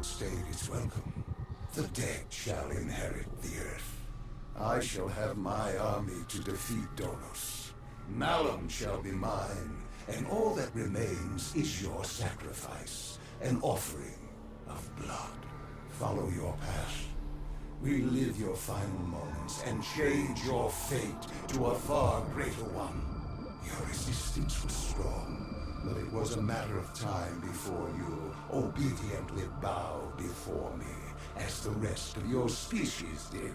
outstayed its welcome. The dead shall inherit the earth. I shall have my army to defeat Dolos. Malum shall be mine, and all that remains is your sacrifice, an offering of blood. Follow your path. Relive your final moments and change your fate to a far greater one. Your resistance was strong, but it was a matter of time before you obediently bowed before me, as the rest of your species did.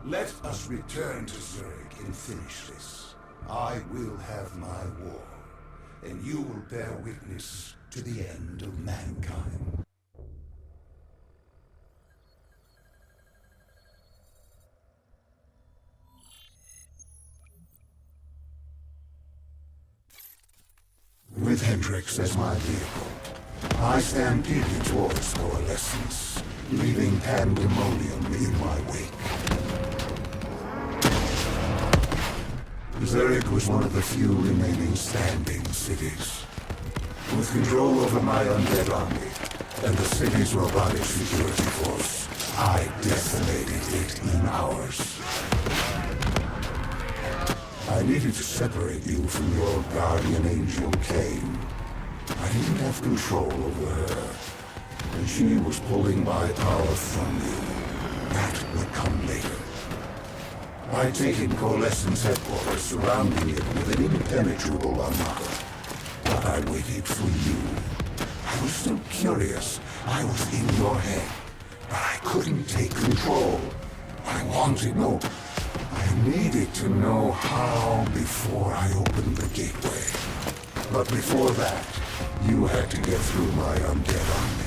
Let us return to Zurich and finish this. I will have my war, and you will bear witness to the end of mankind. With Hendrix as my vehicle, I stampeded towards Coalescence, leaving pandemonium in my wake. Zurich was one of the few remaining standing cities. With control over my undead army and the city's robotic security force, I decimated it in hours. I needed to separate you from your guardian angel, Cain. I didn't have control over her, and she was pulling my power from you. That would come later. I'd taken Coalescence headquarters, surrounding it with an impenetrable armada. But I waited for you. I was still curious. I was in your head, but I couldn't take control. I wanted no... I needed to know how before I opened the gateway. But before that, you had to get through my undead army.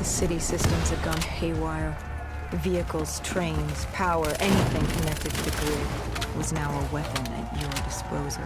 City systems had gone haywire. Vehicles, trains, power, anything connected to the grid was now a weapon at your disposal.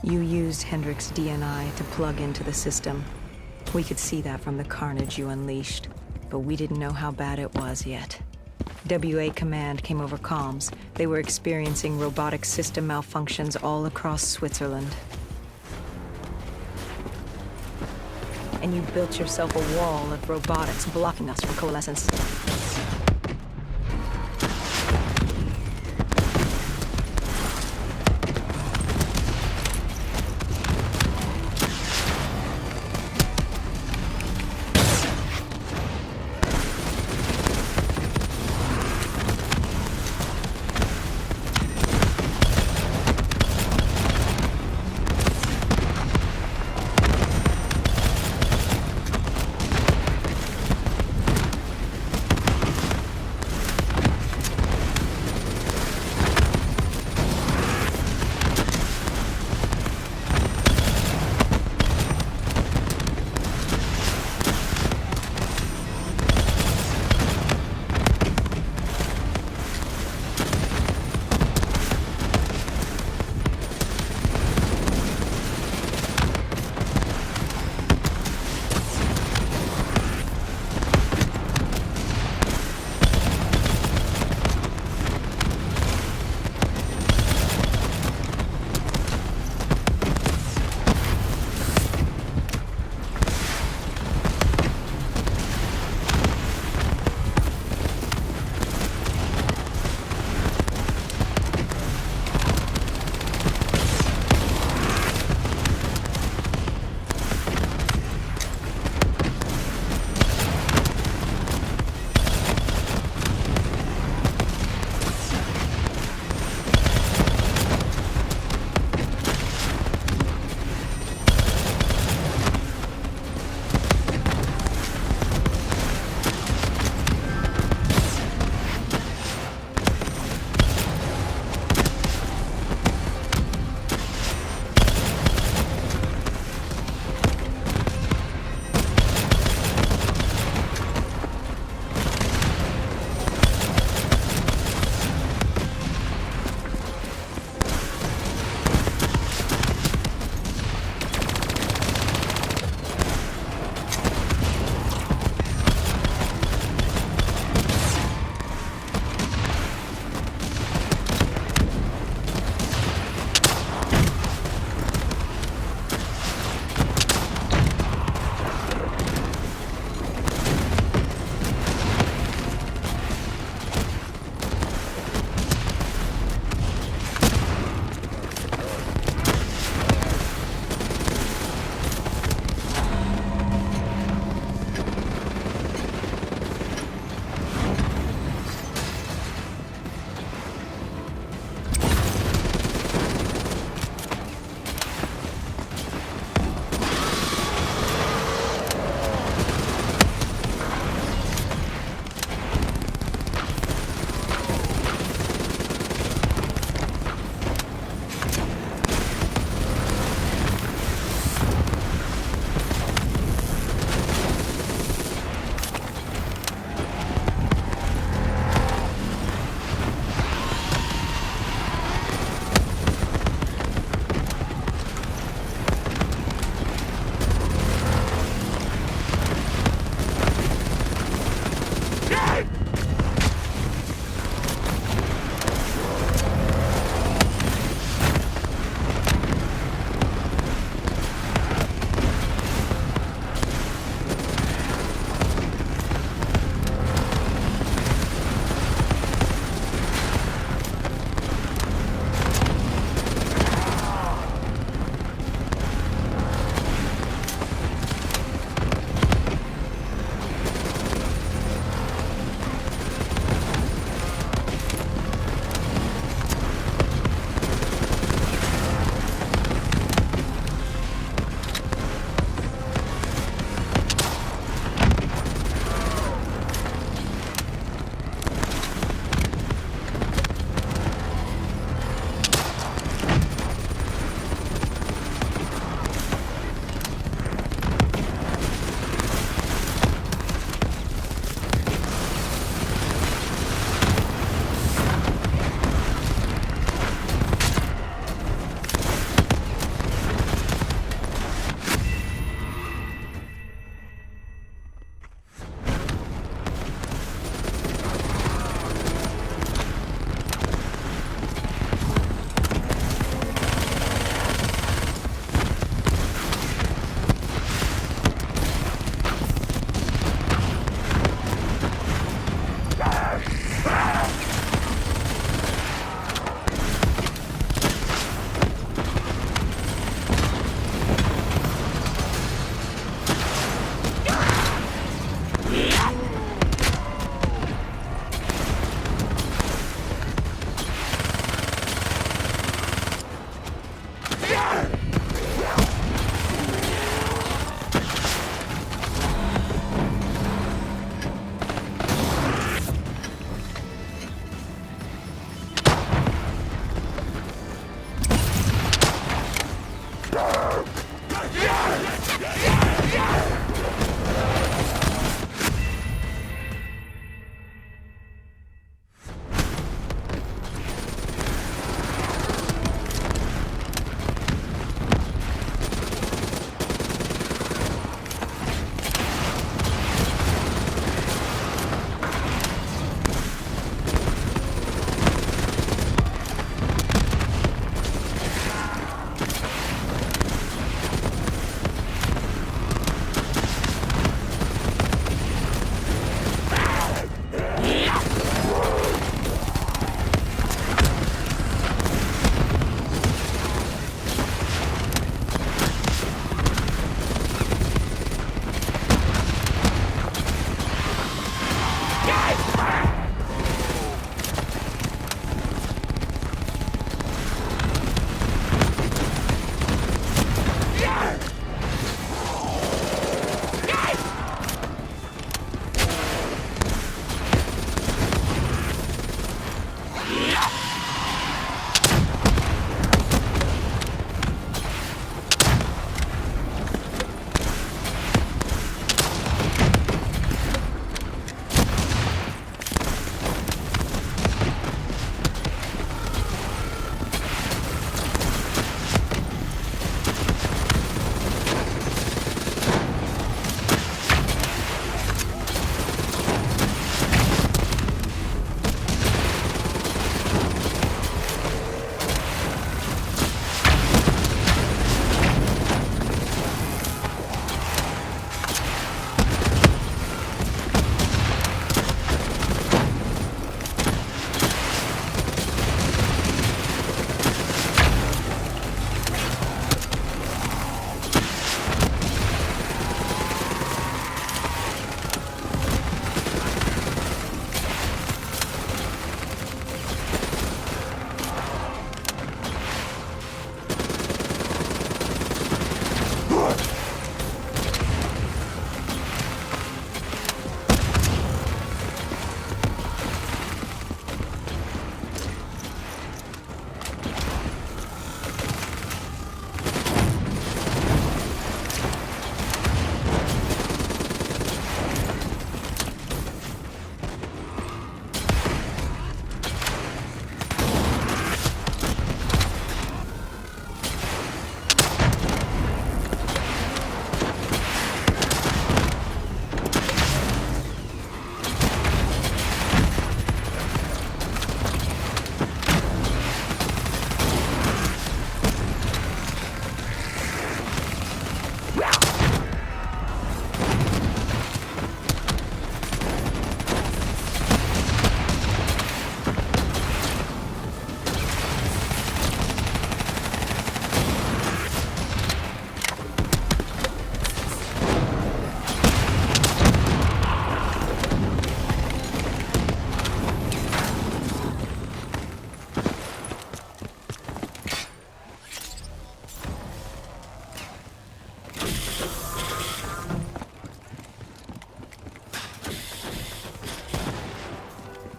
You used Hendrik's DNI to plug into the system. We could see that from the carnage you unleashed, but we didn't know how bad it was yet. WA Command came over comms. They were experiencing robotic system malfunctions all across Switzerland. And you built yourself a wall of robotics blocking us from coalescence.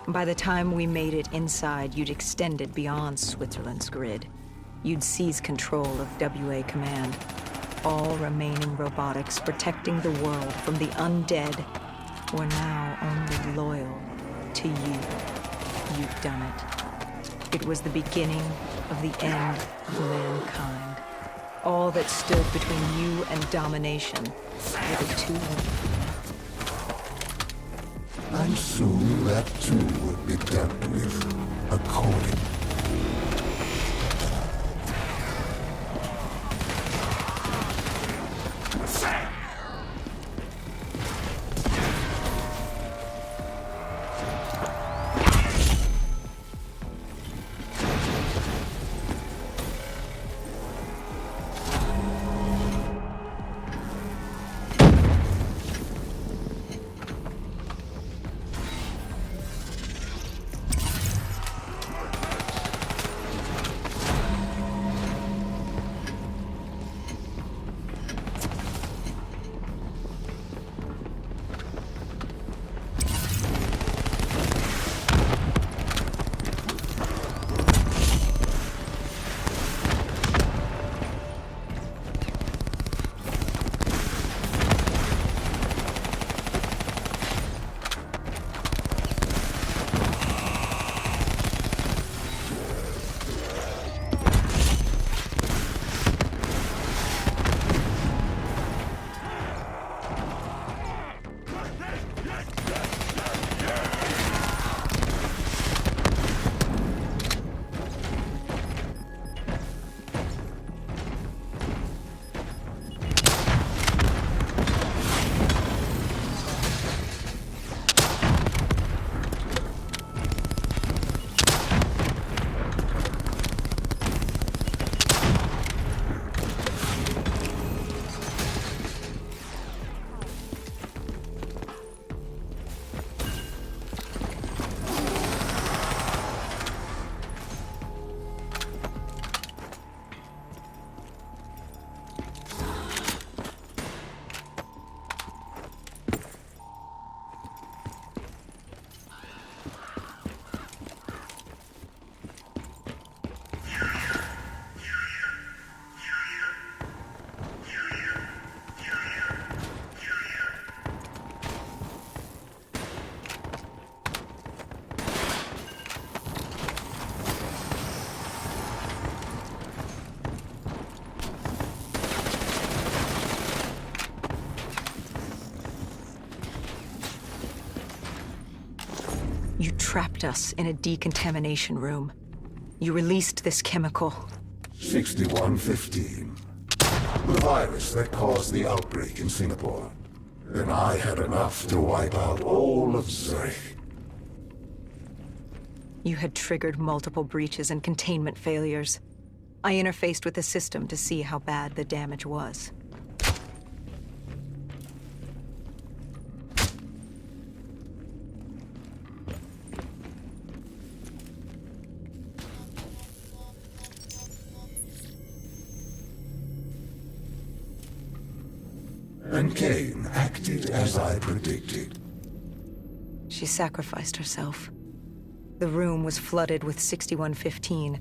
By the time we made it inside, you'd extended beyond Switzerland's grid. You'd seized control of WA Command. All remaining robotics protecting the world from the undead were now only loyal to you. You've done it. It was the beginning of the end of mankind. All that stood between you and domination were the two women. And soon that too would be dealt with accordingly. You trapped us in a decontamination room. You released this chemical. 6115. The virus that caused the outbreak in Singapore. And I had enough to wipe out all of Zurich. You had triggered multiple breaches and containment failures. I interfaced with the system to see how bad the damage was. And Kane acted as I predicted. She sacrificed herself. The room was flooded with 6115,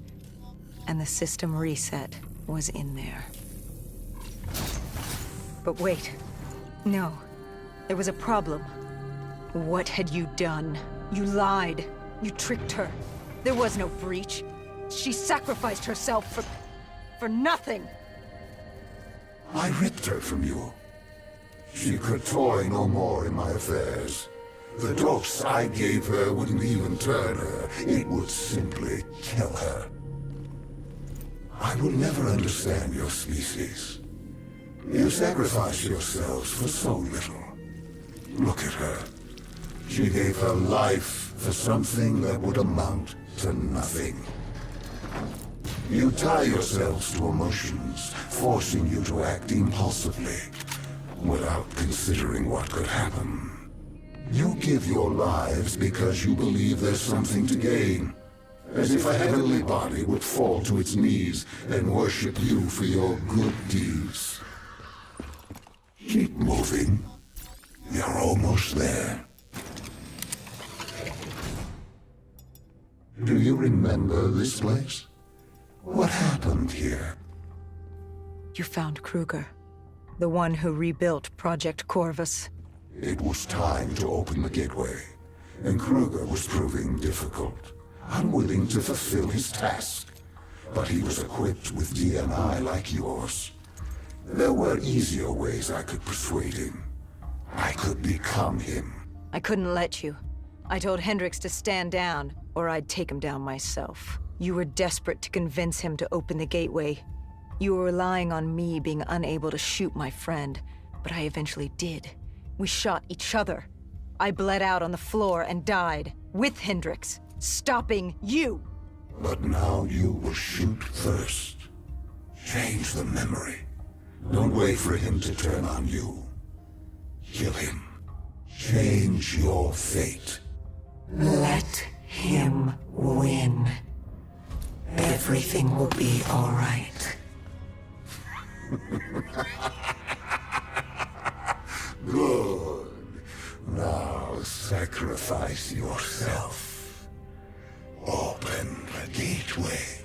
and the system reset was in there. But wait. No. There was a problem. What had you done? You lied. You tricked her. There was no breach. She sacrificed herself for nothing. I ripped her from you. She could toy no more in my affairs. The dose I gave her wouldn't even turn her. It would simply kill her. I will never understand your species. You sacrifice yourselves for so little. Look at her. She gave her life for something that would amount to nothing. You tie yourselves to emotions, forcing you to act impulsively, without considering what could happen. You give your lives because you believe there's something to gain. As if a heavenly body would fall to its knees and worship you for your good deeds. Keep moving. You're almost there. Do you remember this place? What happened here? You found Kruger. The one who rebuilt Project Corvus. It was time to open the gateway, and Kruger was proving difficult, unwilling to fulfill his task. But he was equipped with DNI like yours. There were easier ways I could persuade him. I could become him. I couldn't let you. I told Hendricks to stand down, or I'd take him down myself. You were desperate to convince him to open the gateway. You were relying on me being unable to shoot my friend, but I eventually did. We shot each other. I bled out on the floor and died, with Hendricks, stopping you! But now you will shoot first. Change the memory. Don't wait for him to turn on you. Kill him. Change your fate. Let him win. Everything will be all right. Good. Now sacrifice yourself. Open the gateway.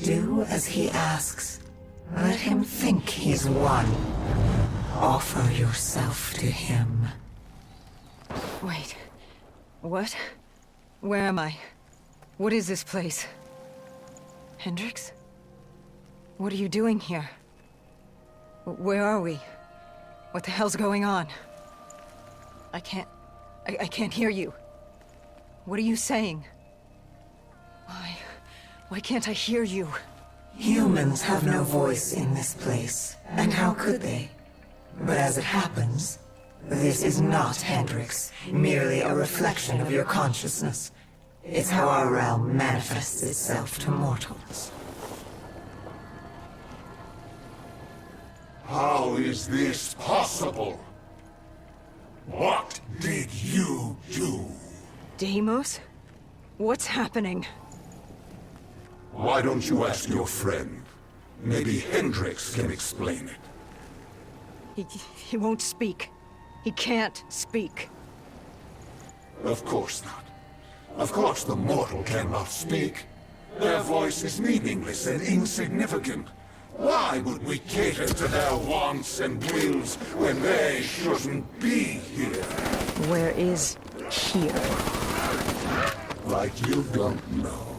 Do as he asks. Let him think he's won. Offer yourself to him. Wait. What? Where am I? What is this place? Hendricks? What are you doing here? Where are we? What the hell's going on? I can't hear you. What are you saying? Why can't I hear you? Humans have no voice in this place, and how could they? But as it happens, this is not Hendricks, merely a reflection of your consciousness. It's how our realm manifests itself to mortals. How is this possible? What did you do? Deimos? What's happening? Why don't you ask your friend? Maybe Hendricks can explain it. He won't speak. He can't speak. Of course not. Of course the mortal cannot speak. Their voice is meaningless and insignificant. Why would we cater to their wants and wills when they shouldn't be here? Where is here? Like you don't know.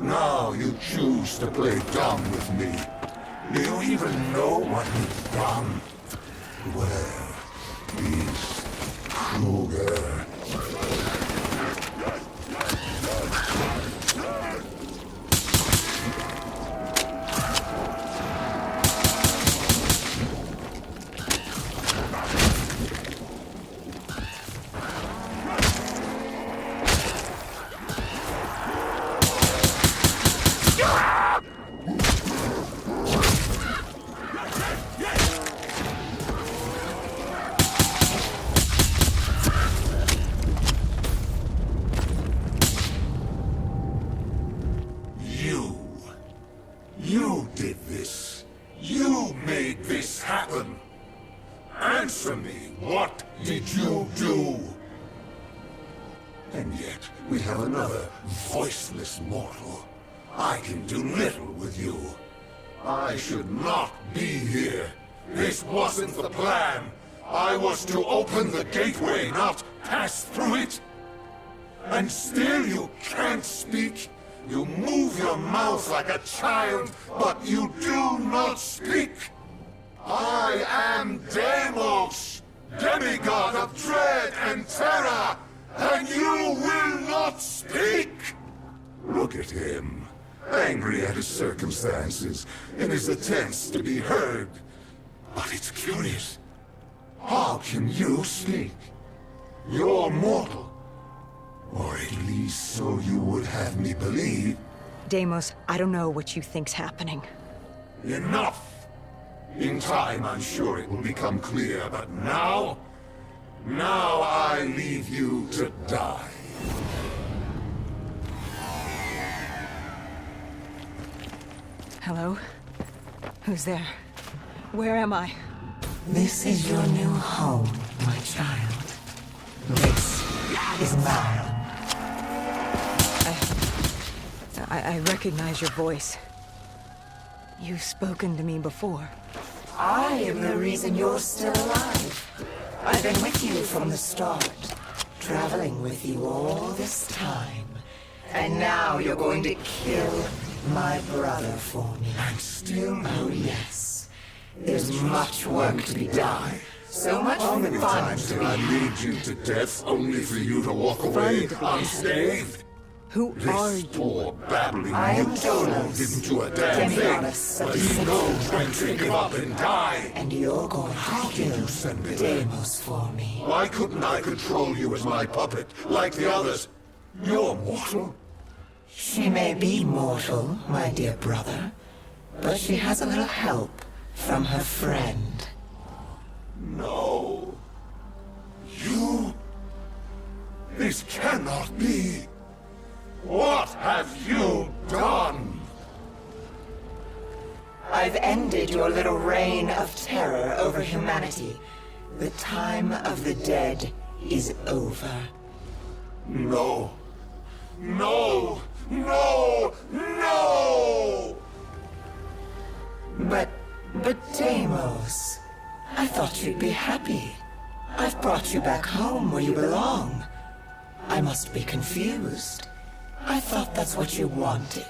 Now you choose to play dumb with me. Do you even know what you've done? Where is Kruger? You did this. You made this happen. Answer me, what did you do? And yet, we have another voiceless mortal. I can do little with you. I should not be here. This wasn't the plan. I was to open the gateway, not pass through it. And still you can't speak. You move your mouth like a child, but you do not speak. I am Deimos, demigod of dread and terror, and you will not speak! Look at him, angry at his circumstances, in his attempts to be heard. But it's curious. How can you speak? You're mortal. Or at least so you would have me believe. Deimos, I don't know what you think's happening. Enough! In time, I'm sure it will become clear, but now I leave you to die. Hello? Who's there? Where am I? This is your new home, my child. This is mine. I recognize your voice. You've spoken to me before. I am the reason you're still alive. I've been with you from the start, traveling with you all this time. And now you're going to kill my brother for me. And still Oh yes. There's much work to be done. So much How many fun times to did be I lead you to death only for you to walk away to be had. unscathed? Who are This you? poor babbling I am youth Dolos, didn't do a damn Demigoddess thing, of but the he knows Sixth when to give up and die. And you're going to kill send me Deimos for me. Why couldn't I control you as my puppet, like the others? You're mortal. She may be mortal, my dear brother, but she has a little help from her friend. No. You? This cannot be. What have you done? I've ended your little reign of terror over humanity. The time of the dead is over. No. No! No! No! But Deimos, I thought you'd be happy. I've brought you back home where you belong. I must be confused. I thought that's what you wanted.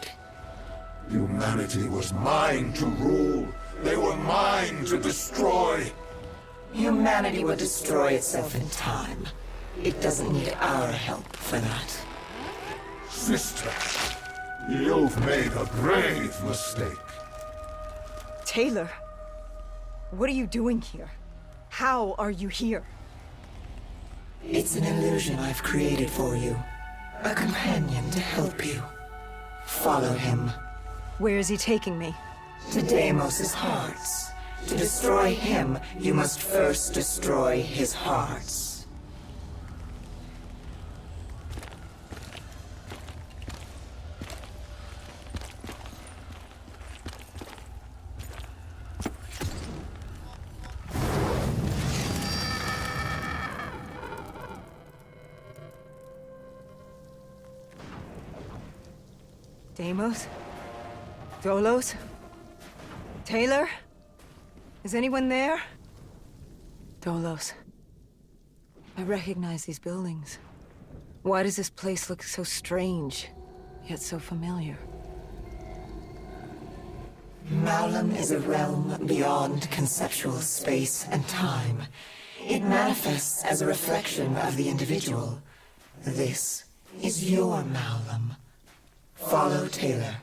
Humanity was mine to rule. They were mine to destroy. Humanity will destroy itself in time. It doesn't need our help for that. Sister, you've made a grave mistake. Taylor, what are you doing here? How are you here? It's an illusion I've created for you. A companion to help you. Follow him. Where is he taking me? To Deimos' hearts. To destroy him, you must first destroy his hearts. Deimos? Dolos? Taylor? Is anyone there? Dolos. I recognize these buildings. Why does this place look so strange, yet so familiar? Malum is a realm beyond conceptual space and time. It manifests as a reflection of the individual. This is your Malum. Follow Taylor.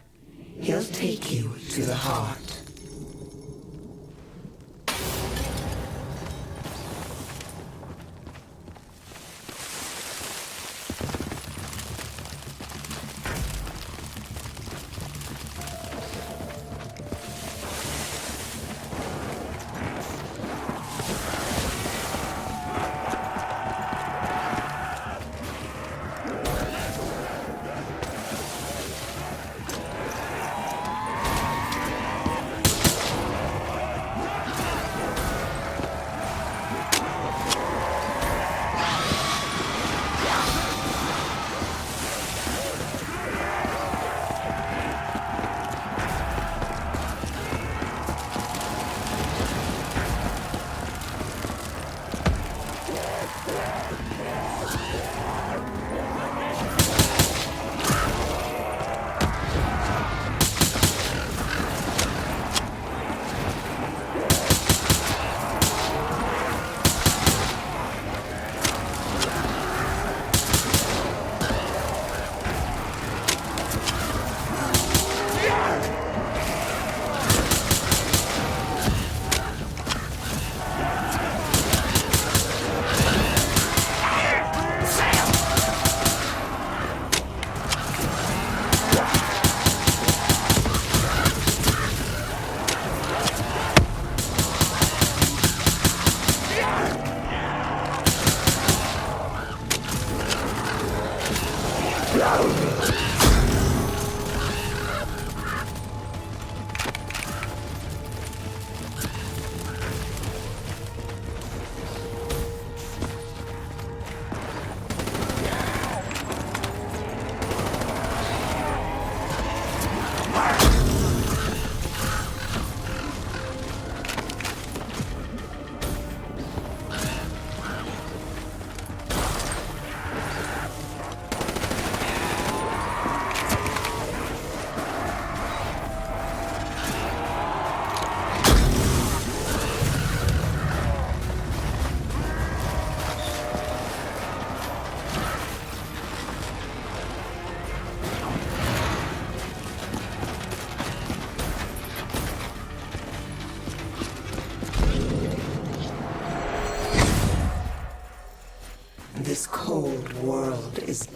He'll take you to the heart.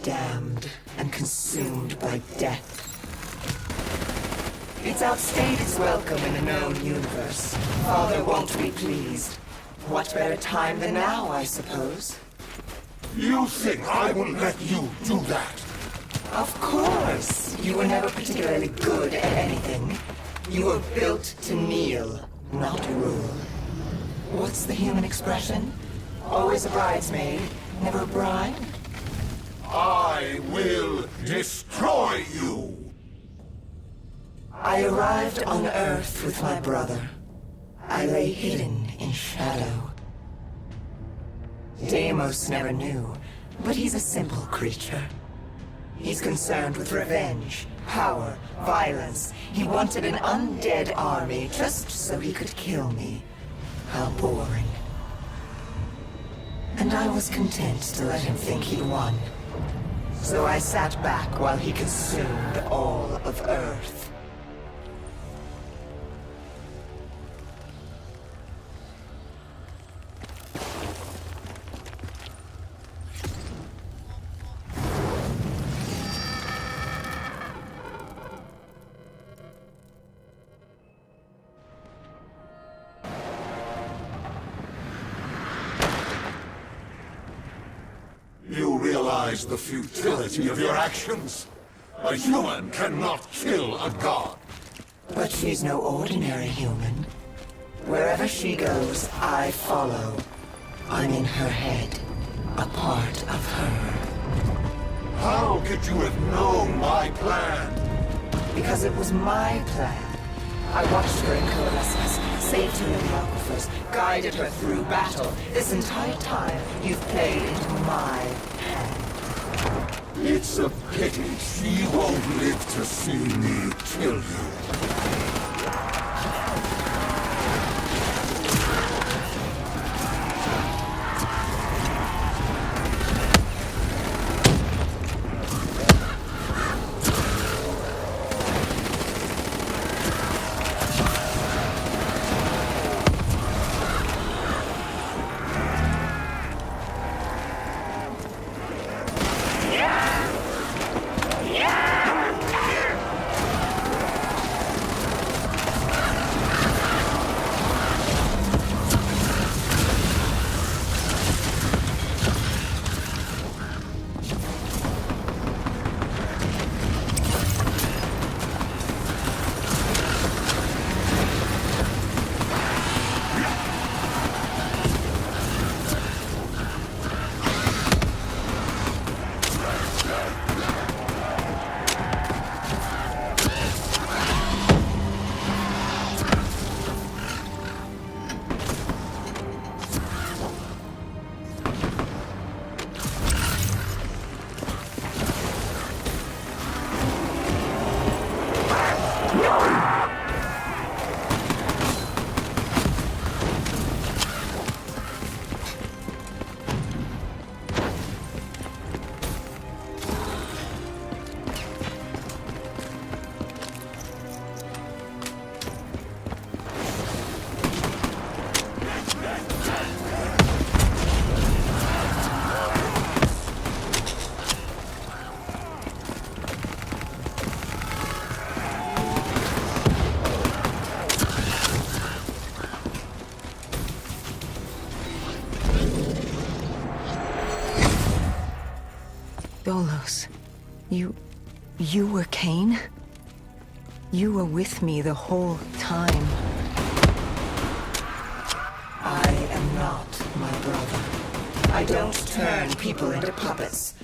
damned and consumed by death. It's outstayed its welcome in a known universe. Father won't be pleased. What better time than now, I suppose? You think I will let you do that? Of course! You were never particularly good at anything. You were built to kneel, not rule. What's the human expression? Always a bridesmaid, never a bride? I will destroy you! I arrived on Earth with my brother. I lay hidden in shadow. Deimos never knew, but he's a simple creature. He's concerned with revenge, power, violence. He wanted an undead army just so he could kill me. How boring. And I was content to let him think he'd won. So I sat back while he consumed all of Earth. You realize the futility of your actions? A human cannot kill a god. But she's no ordinary human. Wherever she goes, I follow. I'm in her head, a part of her. How could you have known my plan? Because it was my plan. I watched her in coalescence, saved her in the aquifers, guided her through battle. This entire time, you've played into my hand. It's a pity she won't live to see me kill you. Dolos, you were Kane? You were with me the whole time. I am not my brother. I don't turn people into puppets.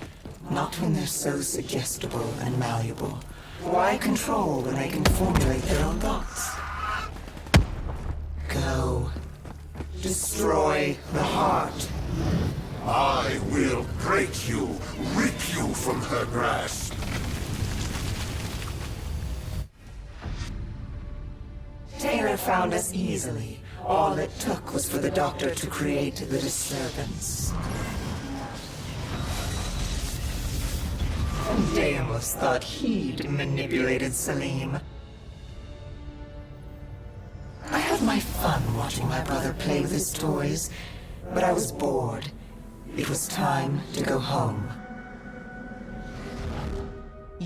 Not when they're so suggestible and malleable. Why control when they can formulate their own thoughts? Go. Destroy the heart. I will break you, rip you from her grasp. Taylor found us easily. All it took was for the Doctor to create the disturbance. And Deimos thought he'd manipulated Salim. I had my fun watching my brother play with his toys, but I was bored. It was time to go home.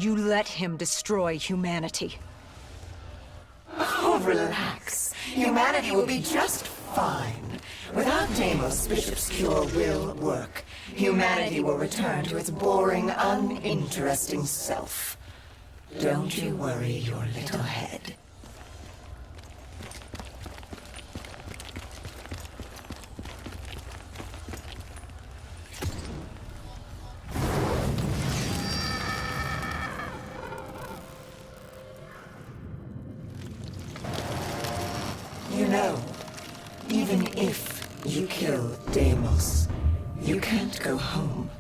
You let him destroy humanity. Oh, relax. Humanity will be just fine. Without Deimos, Bishop's cure will work. Humanity will return to its boring, uninteresting self. Don't you worry your little head. You know, even if you kill Deimos, you can't go home.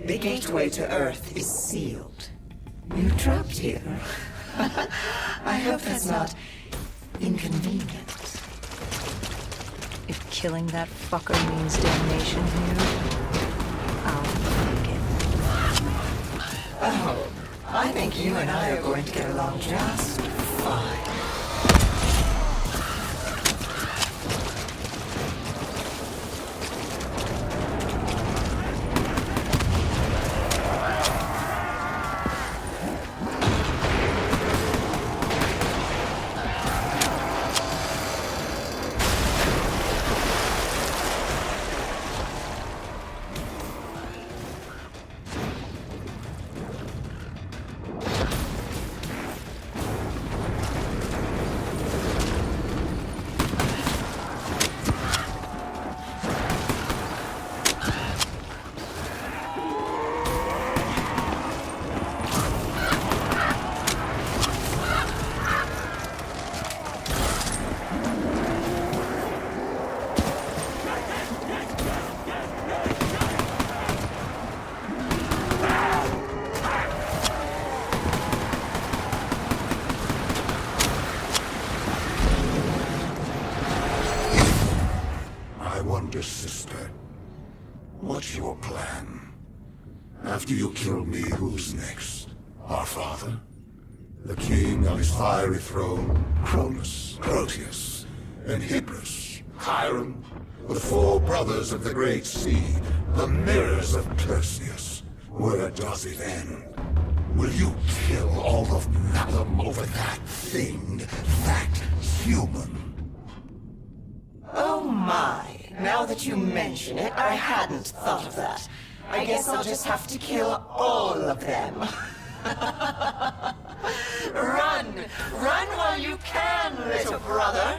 The gateway to Earth is sealed. You're trapped here. I hope that's not inconvenient. If killing that fucker means damnation here, I'll take it. Oh, I think you and I are going to get along just fine. Sister, what's your plan? After you kill me, who's next? Our father? The king on his fiery throne? Cronus, Proteus, and Hybris, Chiron? The four brothers of the Great Sea, the mirrors of Perseus. Where does it end? Will you kill all of Malum over that thing, that human? Oh my. Now that you mention it, I hadn't thought of that. I guess I'll just have to kill all of them. Run! Run while you can, little brother!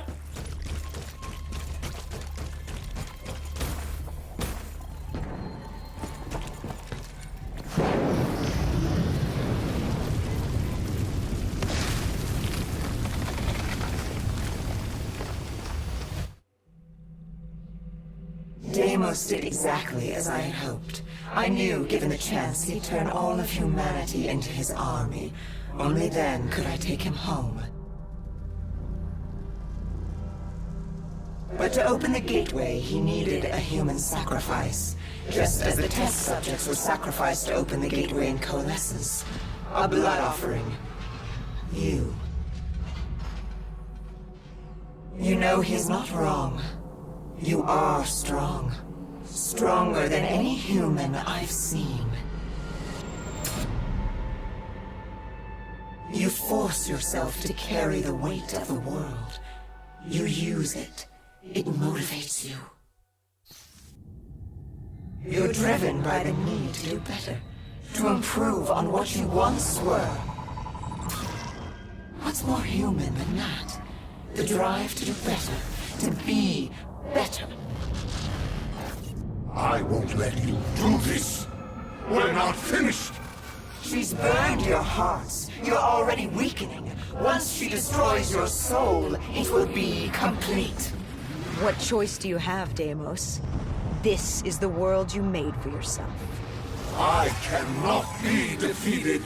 Deimos did exactly as I had hoped. I knew, given the chance, he'd turn all of humanity into his army. Only then could I take him home. But to open the gateway, he needed a human sacrifice. Just as the test subjects were sacrificed to open the gateway in Coalescence. A blood offering. You. You know, he's not wrong. You are strong. Stronger than any human I've seen. You force yourself to carry the weight of the world. You use it. It motivates you. You're driven by the need to do better. To improve on what you once were. What's more human than that? The drive to do better. To be better. I won't let you do this. We're not finished. She's burned your hearts. You're already weakening. Once she destroys your soul, it will be complete. What choice do you have, Deimos? This is the world you made for yourself. I cannot be defeated.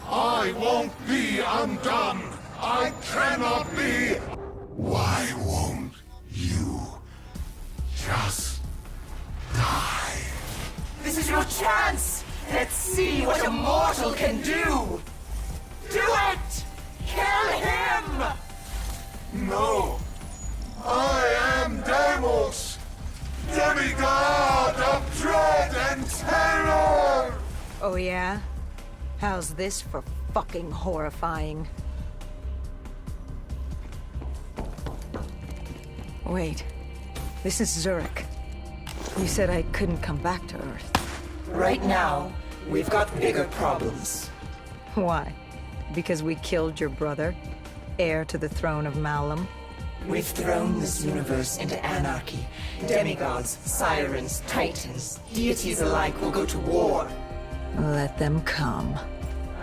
I won't be undone. I cannot be. Why won't you just die? This is your chance! Let's see what a mortal can do! Do it! Kill him! No. I am Deimos, demigod of dread and terror! Oh yeah? How's this for fucking horrifying? Wait. This is Zurich. You said I couldn't come back to Earth. Right now, we've got bigger problems. Why? Because we killed your brother? Heir to the throne of Malum? We've thrown this universe into anarchy. Demigods, sirens, titans, deities alike will go to war. Let them come.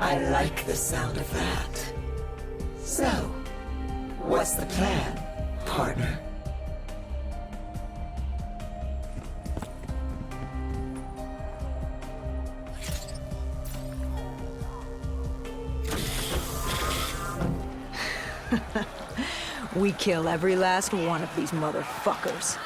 I like the sound of that. So, what's the plan, partner? We kill every last one of these motherfuckers.